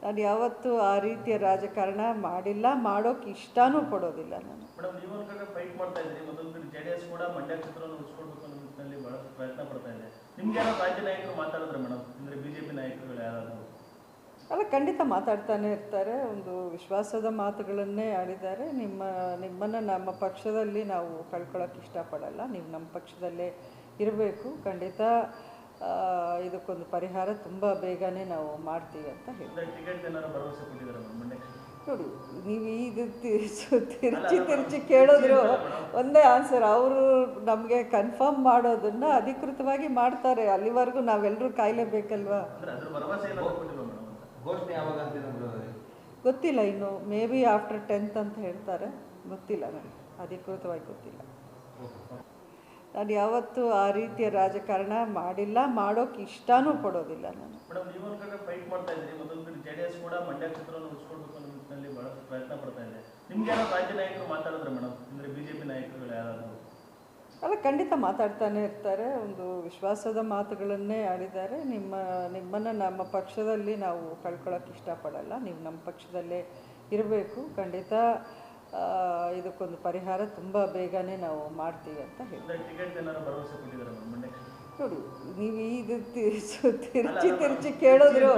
ನಾನು ಯಾವತ್ತೂ ಆ ರೀತಿಯ ರಾಜಕಾರಣ ಮಾಡಿಲ್ಲ, ಮಾಡೋಕ್ಕೆ ಇಷ್ಟನೂ ಪಡೋದಿಲ್ಲ ನಾನು. ಮೇಡಮ್, ನೀವು ಒಂದು ಕಡೆ ಫೈಟ್ ಮಾಡ್ತಾ ಇದ್ರಿ, ಮತ್ತೊಂದು ಕಡೆ ಜೆಡಿಎಸ್ ಕೂಡ ಮಂಡ್ಯ ಕ್ಷೇತ್ರವನ್ನು ಉಳಿಸ್ಕೊಳ್ಬೇಕು ಅನ್ನೋ ನಿಟ್ಟಿನಲ್ಲಿ ಬಹಳಷ್ಟು ಪ್ರಯತ್ನ ಪಡ್ತಾ ಇದೆ. ನಿಮ್ಗೆ ಯಾರು ರಾಜ್ಯ ನಾಯಕರು ಮಾತಾಡಿದ್ರೆ ಮೇಡಮ್, ಅಂದರೆ ಬಿಜೆಪಿ ನಾಯಕರುಗಳು ಯಾರಾದರೂ? ಅಲ್ಲ, ಖಂಡಿತ ಮಾತಾಡ್ತಾನೆ ಇರ್ತಾರೆ. ಒಂದು ವಿಶ್ವಾಸದ ಮಾತುಗಳನ್ನೇ ಆಡಿದ್ದಾರೆ. ನಿಮ್ಮನ್ನು ನಮ್ಮ ಪಕ್ಷದಲ್ಲಿ ನಾವು ಕಳ್ಕೊಳ್ಳೋಕೆ ಇಷ್ಟಪಡಲ್ಲ, ನೀವು ನಮ್ಮ ಪಕ್ಷದಲ್ಲೇ ಇರಬೇಕು, ಖಂಡಿತ ಇದಕ್ಕೊಂದು ಪರಿಹಾರ ತುಂಬ ಬೇಗನೆ ನಾವು ಮಾಡ್ತೀವಿ ಅಂತ ಹೇಳಿ. ಟಿಕೆಟ್ ಏನಾದ್ರು ಭರವಸೆ ಕೊಟ್ಟಿದ್ದಾರೆ ಮಂಡ್ಯ ಕ್ಷೇತ್ರ? ನೋಡಿ, ನೀವು ಇದು ತಿರುಚಿ ಕೇಳಿದ್ರು ಒಂದೇ ಆನ್ಸರ್. ಅವರು ನಮಗೆ ಕನ್ಫರ್ಮ್ ಮಾಡೋದನ್ನು ಅಧಿಕೃತವಾಗಿ ಮಾಡ್ತಾರೆ, ಅಲ್ಲಿವರೆಗೂ ನಾವೆಲ್ಲರೂ ಕಾಯಲೇಬೇಕಲ್ವಾ? ಗೊತ್ತಿಲ್ಲ, ಇನ್ನು ಮೇ ಬಿ ಆಫ್ಟರ್ 10th ಅಂತ ಹೇಳ್ತಾರೆ, ಗೊತ್ತಿಲ್ಲ ನನಗೆ, ಅಧಿಕೃತವಾಗಿ ಗೊತ್ತಿಲ್ಲ. ನಾನು ಯಾವತ್ತೂ ಆ ರೀತಿಯ ರಾಜಕಾರಣ ಮಾಡಿಲ್ಲ, ಮಾಡೋಕ್ಕೆ ಇಷ್ಟನೂ ಪಡೋದಿಲ್ಲ ನಾನು. ಮೇಡಮ್, ನೀವು ಒಂದು ಕಡೆ ಫೈಟ್ ಮಾಡ್ತಾ ಇದ್ರಿ, ಮತ್ತೊಂದು ಕಡೆ ಜೆಡಿಎಸ್ ಕೂಡ ಮಂಡ್ಯ ಕ್ಷೇತ್ರವನ್ನು ಉಳಿಸ್ಕೊಳ್ಬೇಕು ಅನ್ನೋ ನಿಟ್ಟಿನಲ್ಲಿ ಬಹಳಷ್ಟು ಪ್ರಯತ್ನ ಪಡ್ತಾ ಇದೆ. ನಿಮ್ಗೆ ಯಾರು ರಾಜ್ಯ ನಾಯಕರು ಮಾತಾಡಿದ್ರೆ ಮೇಡಮ್, ಅಂದರೆ ಬಿಜೆಪಿ ನಾಯಕರುಗಳು ಯಾರಾದರೂ? ಅಲ್ಲ, ಖಂಡಿತ ಮಾತಾಡ್ತಾನೆ ಇರ್ತಾರೆ. ಒಂದು ವಿಶ್ವಾಸದ ಮಾತುಗಳನ್ನೇ ಆಡಿದ್ದಾರೆ. ನಿಮ್ಮನ್ನು ನಮ್ಮ ಪಕ್ಷದಲ್ಲಿ ನಾವು ಕಳ್ಕೊಳ್ಳೋಕೆ ಇಷ್ಟಪಡಲ್ಲ, ನೀವು ನಮ್ಮ ಪಕ್ಷದಲ್ಲೇ ಇರಬೇಕು, ಖಂಡಿತ ಇದಕ್ಕೊಂದು ಪರಿಹಾರ ತುಂಬ ಬೇಗನೆ ನಾವು ಮಾಡ್ತೀವಿ ಅಂತ ಹೇಳಿ. ಟಿಕೆಟ್ ಏನಾದ್ರು ಭರವಸೆ ಕೊಟ್ಟಿದ್ದಾರೆ ಮಂಡ್ಯ ಕ್ಷೇತ್ರ? ನೋಡಿ, ನೀವು ಇದು ತಿರುಚಿ ಕೇಳಿದ್ರು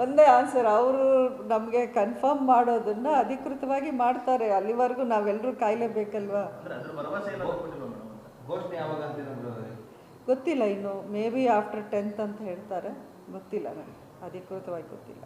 ಒಂದೇ ಆನ್ಸರ್. ಅವರು ನಮಗೆ ಕನ್ಫರ್ಮ್ ಮಾಡೋದನ್ನು ಅಧಿಕೃತವಾಗಿ ಮಾಡ್ತಾರೆ, ಅಲ್ಲಿವರೆಗೂ ನಾವೆಲ್ಲರೂ ಕಾಯಲೇಬೇಕಲ್ವಾ? ಗೊತ್ತಿಲ್ಲ, ಇನ್ನು ಮೇ ಬಿ ಆಫ್ಟರ್ 10th ಅಂತ ಹೇಳ್ತಾರೆ, ಗೊತ್ತಿಲ್ಲ ನನಗೆ, ಅಧಿಕೃತವಾಗಿ ಗೊತ್ತಿಲ್ಲ.